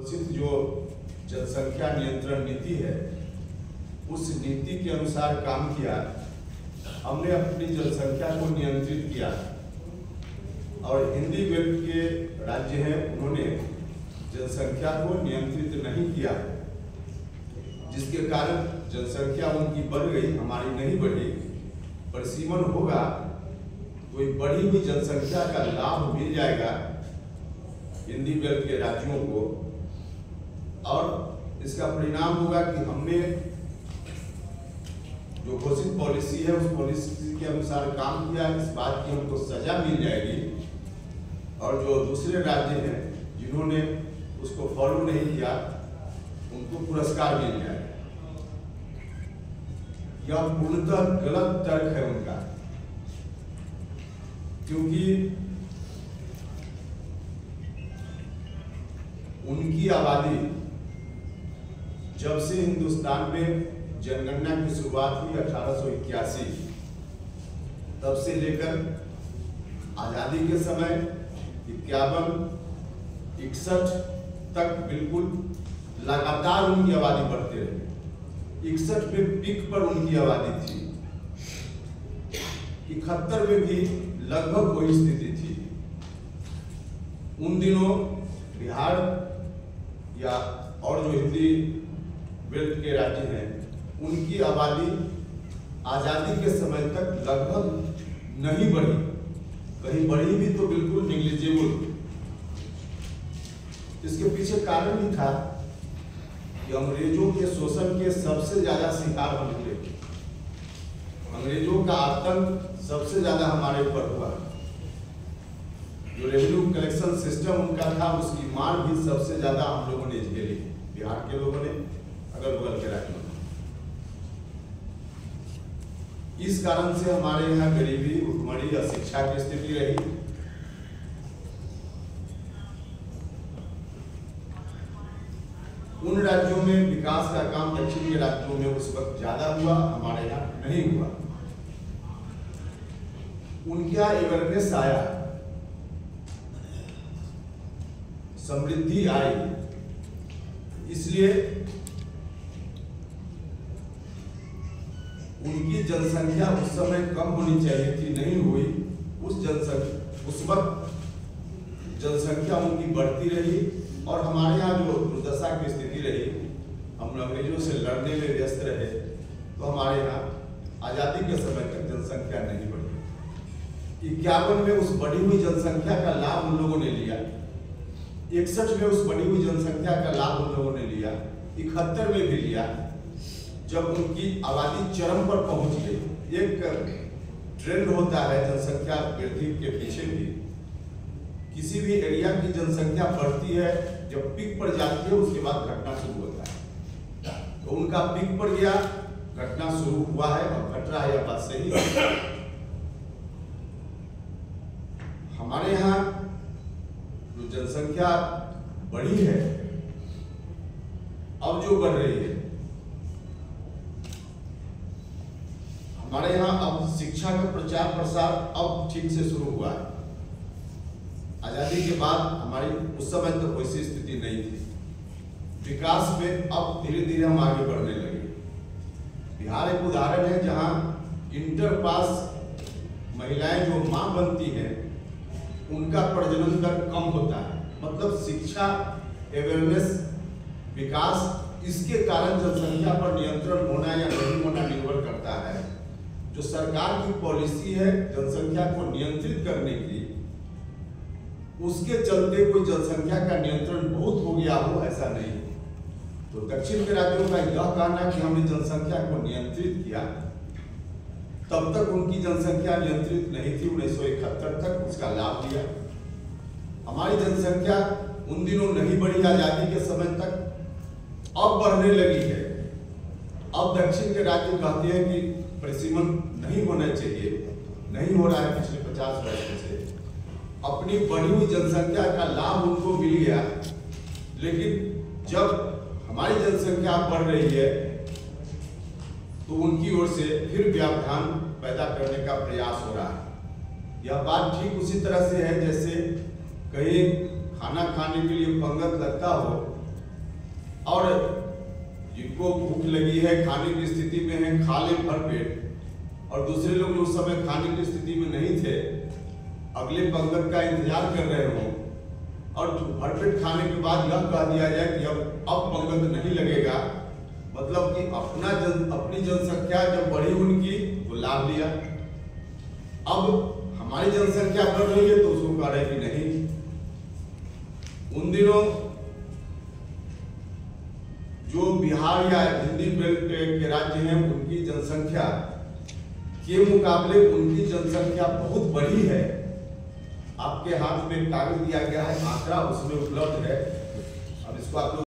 घोषित जो जनसंख्या नियंत्रण नीति है उस नीति के अनुसार काम किया। हमने अपनी जनसंख्या को नियंत्रित किया और हिंदी बेल्ट के राज्य हैं उन्होंने जनसंख्या को नियंत्रित नहीं किया, जिसके कारण जनसंख्या उनकी बढ़ गई, हमारी नहीं बढ़ी। परिसीमन होगा तो एक बढ़ी हुई जनसंख्या का लाभ मिल जाएगा हिंदी बेल्ट के राज्यों को, और इसका परिणाम होगा कि हमने जो घोषित पॉलिसी है उस पॉलिसी के अनुसार काम किया, इस बात की हमको सजा मिल जाएगी। और जो दूसरे राज्य हैं जिन्होंने उसको फॉलो नहीं किया उनको पुरस्कार मिल जाएगा। यह पूर्णतः गलत तर्क है उनका, क्योंकि उनकी आबादी जब से हिंदुस्तान में जनगणना की शुरुआत हुई 1881, तब से लेकर आजादी के समय 51, 61 तक बिल्कुल लगातार उनकी आबादी बढ़ते रही। 61 में पीक पर उनकी आबादी थी, 71 में भी लगभग वही स्थिति थी। उन दिनों बिहार या और जो हिंदी बेल्ट के राज्य हैं उनकी आबादी आजादी के समय तक लगभग नहीं बढ़ी, कहीं बढ़ी भी तो बिल्कुल निग्लिजिबल। इसके पीछे कारण भी था कि अंग्रेजों के शोषण के सबसे ज्यादा शिकार हम हुए। अंग्रेजों का आतंक सबसे ज्यादा हमारे ऊपर हुआ। जो रेवेन्यू कलेक्शन सिस्टम उनका था उसकी मार भी सबसे ज्यादा हम लोगों ने झेली, बिहार के लोगों ने, अगल बगल के राज्यों में। इस कारण से हमारे यहाँ गरीबी, भुखमरी, अशिक्षा की स्थिति रही। उन राज्यों में विकास का काम दक्षिण के राज्यों में उस वक्त ज्यादा हुआ, हमारे यहाँ नहीं हुआ। उनका अवेयरनेस आया, समृद्धि आई, इसलिए उनकी जनसंख्या उस समय कम होनी चाहिए थी, नहीं हुई। उस वक्त जनसंख्या उनकी बढ़ती रही और हमारे यहाँ जो दुर्दशा की स्थिति रही, हम अंग्रेजों से लड़ने में व्यस्त रहे, तो हमारे यहाँ आजादी के समय तक जनसंख्या नहीं बढ़ी। 51 में उस बढ़ी हुई जनसंख्या का लाभ उन लोगों ने लिया, 61 में उस बढ़ी हुई जनसंख्या का लाभ उन लोगों ने लिया, 71 में भी लिया, जब उनकी आबादी चरम पर पहुंच गई। एक ट्रेंड होता है जनसंख्या वृद्धि के पीछे भी, किसी भी एरिया की जनसंख्या बढ़ती है, जब पीक पर जाती है उसके बाद घटना शुरू होता है। तो उनका पीक पर गया, घटना शुरू हुआ है और घट रहा है, यह बात सही है। हमारे यहाँ जो जनसंख्या बढ़ी है, अब जो बढ़ रही है, हमारे यहाँ अब शिक्षा का प्रचार प्रसार अब ठीक से शुरू हुआ है। आजादी के बाद हमारी उस समय तो वैसी स्थिति नहीं थी। विकास में अब धीरे धीरे हम आगे बढ़ने लगे। बिहार एक उदाहरण है जहां इंटर पास महिलाएं जो मां बनती हैं उनका प्रजनन दर कम होता है। मतलब शिक्षा, अवेयरनेस, विकास, इसके कारण जनसंख्या पर नियंत्रण होना या नहीं होना निर्भर करता है। जो सरकार की पॉलिसी है जनसंख्या को नियंत्रित करने की, उसके चलते कोई जनसंख्या का नियंत्रण बहुत हो गया हो, ऐसा नहीं। तो दक्षिण के राज्यों का यह कहना कि हमने जनसंख्या को नियंत्रित किया, तब तक उनकी जनसंख्या नियंत्रित नहीं थी। 1971 तक उसका लाभ लिया। हमारी जनसंख्या उन दिनों नहीं बढ़ी आजादी के समय तक, अब बढ़ने लगी है। अब दक्षिण के राज्य कहते हैं कि परिसीमन नहीं होना चाहिए, नहीं हो रहा है पिछले 50 वर्षों से। अपनी बढ़ी हुई जनसंख्या का लाभ उनको मिल गया, लेकिन जब हमारी जनसंख्या बढ़ रही है तो उनकी ओर से फिर व्यवधान पैदा करने का प्रयास हो रहा है। यह बात ठीक उसी तरह से है जैसे कहीं खाना खाने के लिए पंगत लगता हो और जिनको भूख लगी है, खाने की स्थिति में है, खा ले भर पेट, और दूसरे लोग जो उस समय खाने की स्थिति में नहीं थे, अगले पंगत का इंतजार कर रहे हों, और भरपेट खाने के बाद यह कह दिया जाए कि अब पंगत नहीं लगेगा, मतलब कि अपनी जनसंख्या जब बढ़ी उनकी तो लाभ लिया, अब हमारी जनसंख्या बढ़ रही है तो उसको कह रहे कि नहीं। उन दिनों जो बिहार या हिंदी बेल्ट के राज्य हैं, उनकी जनसंख्या के मुकाबले उनकी जनसंख्या बहुत बड़ी है। आपके हाथ में कागज दिया गया है, आंकड़ा उसमें उपलब्ध है। अब इसको आप लोग